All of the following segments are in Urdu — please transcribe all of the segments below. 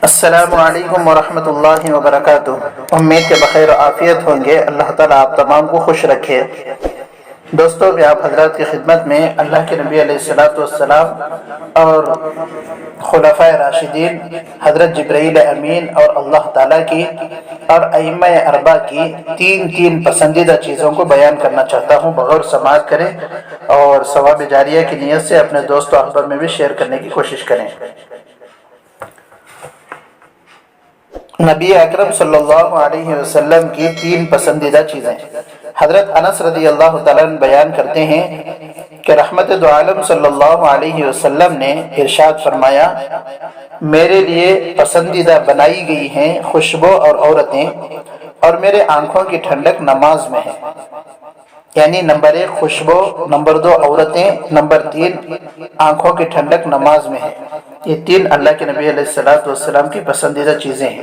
السلام علیکم ورحمۃ اللہ وبرکاتہ۔ امید کے بخیر و عافیت ہوں گے۔ اللہ تعالیٰ آپ تمام کو خوش رکھے۔ دوستو، میں آپ حضرات کی خدمت میں اللہ کے نبی علیہ الصلوۃ والسلام اور خلفائے راشدین حضرت جبرائیل امین اور اللہ تعالیٰ کی اور ائمہ اربعہ کی تین پسندیدہ چیزوں کو بیان کرنا چاہتا ہوں۔ بغور سماعت کریں اور ثواب جاریہ کی نیت سے اپنے دوست و احباب میں بھی شیئر کرنے کی کوشش کریں۔ نبی اکرم صلی اللہ علیہ وسلم کی تین پسندیدہ چیزیں۔ حضرت انس رضی اللہ تعالیٰ عنہ بیان کرتے ہیں کہ رحمت دو عالم صلی اللہ علیہ وسلم نے ارشاد فرمایا، میرے لیے پسندیدہ بنائی گئی ہیں خوشبو اور عورتیں، اور میرے آنکھوں کی ٹھنڈک نماز میں ہے۔ یعنی نمبر 1 خوشبو، نمبر 2 عورتیں، نمبر 3 آنکھوں کی ٹھنڈک نماز میں ہے۔ یہ تین اللہ کے نبی علیہ الصلوۃ والسلام کی پسندیدہ چیزیں ہیں۔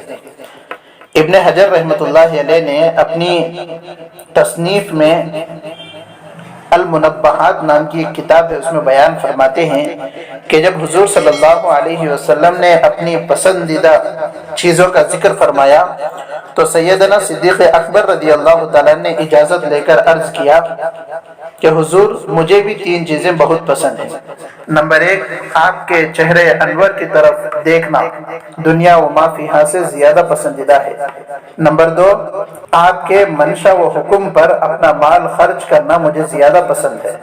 ابن حجر رحمۃ اللہ علیہ نے اپنی تصنیف میں المنبہات نام کی ایک کتاب ہے، اس میں بیان فرماتے ہیں کہ جب حضور صلی اللہ علیہ وسلم نے اپنی پسندیدہ چیزوں کا ذکر فرمایا تو سیدنا صدیق اکبر رضی اللہ تعالیٰ نے اجازت لے کر عرض کیا کہ حضور مجھے بھی تین چیزیں بہت پسند ہیں۔ نمبر 1 آپ کے چہرے انور کی طرف دیکھنا دنیا و ما فیہا سے زیادہ پسندیدہ ہے۔ نمبر 2 آپ کے منشا و حکم پر اپنا مال خرچ کرنا مجھے زیادہ پسند ہے۔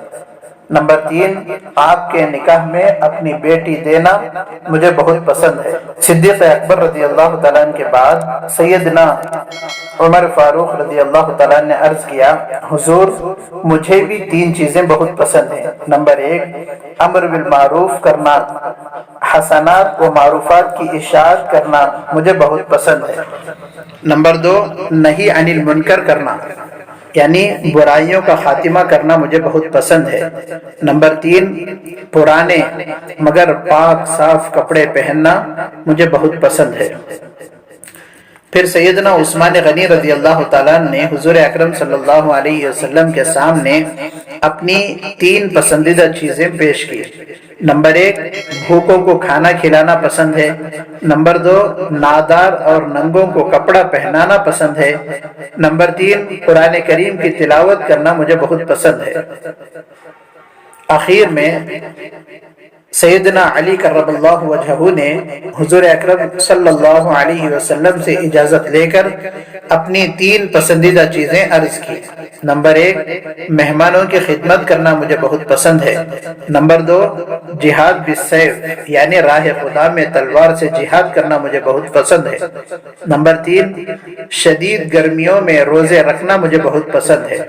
نمبر 3 آپ کے نکاح میں اپنی بیٹی دینا مجھے بہت پسند ہے۔ صدیق اکبر رضی اللہ تعالیٰ عنہ کے بعد سیدنا عمر فاروق رضی اللہ تعالیٰ عنہ نے عرض کیا، حضور مجھے بھی تین چیزیں بہت پسند ہیں۔ نمبر 1 امر بالمعروف کرنا، حسنات و معروفات کی اشاعت کرنا مجھے بہت پسند ہے۔ نمبر 2 نہی عن المنکر کرنا، یعنی برائیوں کا خاتمہ کرنا مجھے بہت پسند ہے۔ نمبر 3 پرانے مگر پاک صاف کپڑے پہننا مجھے بہت پسند ہے۔ پھر سیدنا عثمان غنی رضی اللہ تعالیٰ نے حضور اکرم صلی اللہ علیہ وسلم کے سامنے اپنی تین پسندیدہ چیزیں پیش کی۔ نمبر 1 بھوکوں کو کھانا کھلانا پسند ہے۔ نمبر 2 نادار اور ننگوں کو کپڑا پہنانا پسند ہے۔ نمبر 3 قرآن کریم کی تلاوت کرنا مجھے بہت پسند ہے۔ آخر میں سیدنا علی کرم اللہ وجہہ نے حضور اکرم صلی اللہ علیہ وسلم سے اجازت لے کر اپنی تین پسندیدہ چیزیں عرض کی۔ نمبر 1 مہمانوں کی خدمت کرنا مجھے بہت پسند ہے۔ نمبر 2 جہاد بالسیف، یعنی راہ خدا میں تلوار سے جہاد کرنا مجھے بہت پسند ہے۔ نمبر 3 شدید گرمیوں میں روزے رکھنا مجھے بہت پسند ہے۔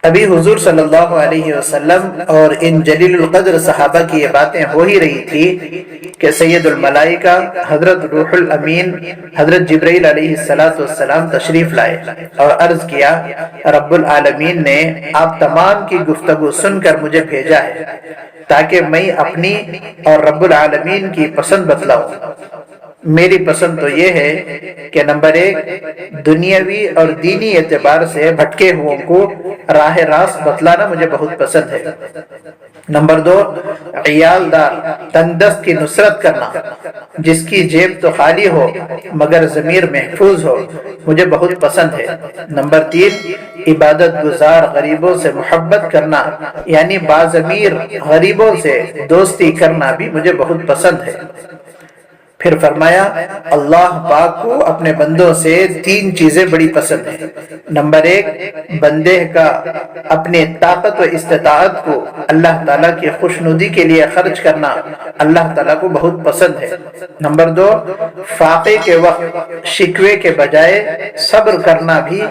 ابھی حضور صلی اللہ علیہ وسلم اور ان جلیل القدر صحابہ کی یہ باتیں ہو ہی رہی تھی کہ سید الملائکہ حضرت روح الامین حضرت جبرائیل علیہ السلام تشریف لائے اور عرض کیا، رب العالمین نے آپ تمام کی گفتگو سن کر مجھے بھیجا ہے تاکہ میں اپنی اور رب العالمین کی پسند بتلاؤں۔ میری پسند تو یہ ہے کہ نمبر 1 دنیاوی اور دینی اعتبار سے بھٹکے ہوئوں کو راہ راست بتلانا مجھے بہت پسند ہے۔ نمبر 2 عیال دار تندرست کی نصرت کرنا، جس کی جیب تو خالی ہو مگر ضمیر محفوظ ہو مجھے بہت پسند ہے۔ نمبر 3 عبادت گزار غریبوں سے محبت کرنا، یعنی باضمیر غریبوں سے دوستی کرنا بھی مجھے بہت پسند ہے۔ پھر فرمایا، اللہ پاک کو اپنے بندوں سے تین چیزیں بڑی پسند ہیں۔ نمبر 1 بندے کا اپنے طاقت و استطاعت کو اللہ تعالیٰ کی خوشنودی کے لیے خرچ کرنا اللہ تعالیٰ کو بہت پسند ہے۔ نمبر 2 فاقے کے وقت شکوے کے بجائے صبر کرنا بھی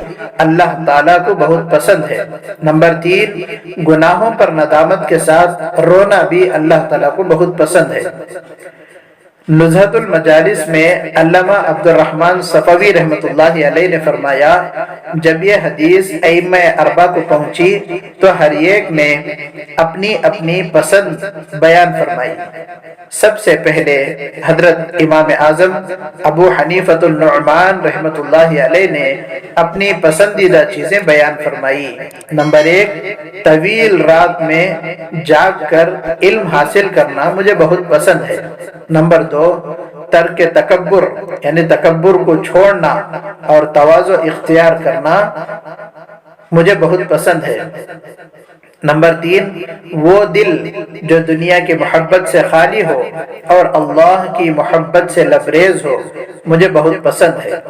اللہ تعالیٰ کو بہت پسند ہے۔ نمبر 3 گناہوں پر ندامت کے ساتھ رونا بھی اللہ تعالیٰ کو بہت پسند ہے۔ نزہت المجالس میں علامہ عبد الرحمن صفوی رحمۃ اللہ علیہ نے فرمایا، جب یہ حدیث ائمہ اربعہ کو پہنچی تو ہر ایک نے اپنی اپنی پسند بیان فرمائی۔ سب سے پہلے حضرت امام اعظم ابو حنیفۃ النعمان رحمۃ اللہ علیہ نے اپنی پسندیدہ چیزیں بیان فرمائی۔ نمبر 1 طویل رات میں جاگ کر علم حاصل کرنا مجھے بہت پسند ہے۔ نمبر 2 ترک تکبر یعنی تکبر کو چھوڑنا اور تواضع اختیار کرنا مجھے بہت پسند ہے۔ نمبر 3 وہ دل جو دنیا کی محبت سے خالی ہو اور اللہ کی محبت سے لبریز ہو مجھے بہت پسند ہے۔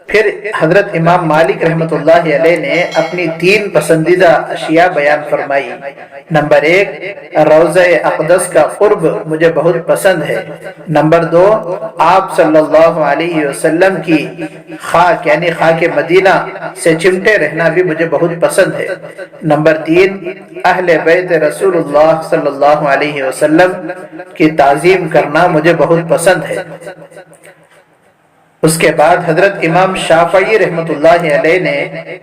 پھر حضرت امام مالک رحمۃ اللہ علیہ نے اپنی 3 پسندیدہ اشیاء بیان فرمائی۔ نمبر 1 روضہ اقدس کا قرب مجھے بہت پسند ہے۔ نمبر 2 آپ صلی اللہ علیہ وسلم کی خاک یعنی خاک مدینہ سے چمٹے رہنا بھی مجھے بہت پسند ہے۔ نمبر 3 اہل بیت رسول اللہ صلی اللہ علیہ وسلم کی تعظیم کرنا مجھے بہت پسند ہے۔ اس کے بعد حضرت امام شافعی رحمۃ اللہ علیہ نے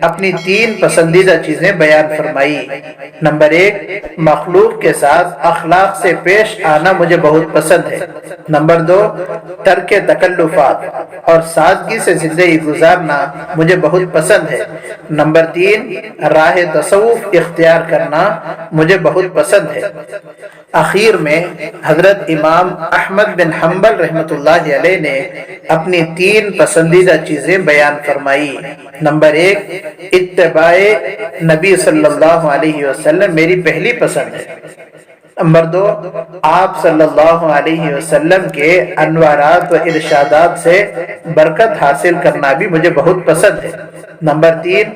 اپنی 3 پسندیدہ چیزیں بیان فرمائی۔ نمبر 1 مخلوق کے ساتھ اخلاق سے پیش آنا مجھے بہت پسند ہے۔ نمبر 2 ترک تکلفات اور سادگی سے زندگی گزارنا مجھے بہت پسند ہے۔ نمبر 3 راہ تصوف اختیار کرنا مجھے بہت پسند ہے۔ آخر میں حضرت امام احمد بن حنبل رحمۃ اللہ علیہ نے اپنی 3 پسندیدہ چیزیں بیان فرمائی۔ نمبر 1 اتباع نبی صلی اللہ علیہ وسلم میری پہلی پسند ہے۔ نمبر 2 آپ صلی اللہ علیہ وسلم کے انوارات و ارشادات سے برکت حاصل کرنا بھی مجھے بہت پسند ہے۔ نمبر 3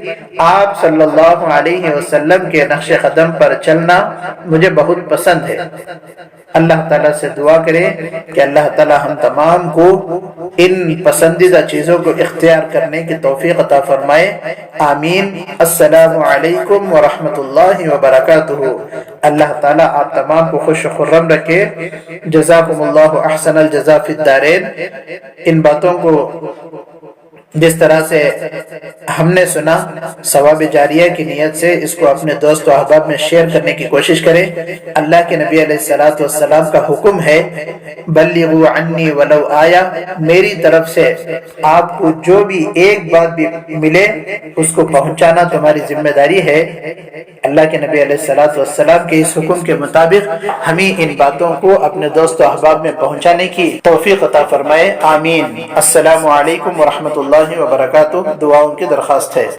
آپ صلی اللہ علیہ وسلم کے نقش قدم پر چلنا مجھے بہت پسند ہے۔ اللہ تعالیٰ سے دعا کریں کہ اللہ تعالیٰ ہم تمام کو ان پسندیدہ چیزوں کو اختیار کرنے کی توفیق عطا فرمائے، آمین۔ السلام علیکم ورحمۃ اللہ وبرکاتہ۔ اللہ تعالیٰ آپ تمام کو خوش و خرم رکھے۔ جزاکم اللہ احسن الجزا فی الدارین۔ ان باتوں کو جس طرح سے ہم نے سنا ثواب جاریہ کی نیت سے اس کو اپنے دوست و احباب میں شیئر کرنے کی کوشش کریں۔ اللہ کے نبی علیہ الصلوۃ والسلام کا حکم ہے بلغوا عنی ولو آیا، میری طرف سے آپ کو جو بھی ایک بات بھی ملے اس کو پہنچانا تمہاری ذمہ داری ہے۔ اللہ کے نبی علیہ الصلوۃ والسلام کے اس حکم کے مطابق ہمیں ان باتوں کو اپنے دوست و احباب میں پہنچانے کی توفیق عطا فرمائے، آمین۔ السلام علیکم ورحمۃ اللہ وبرکاتہ۔ دعاؤں کی درخواست ہے۔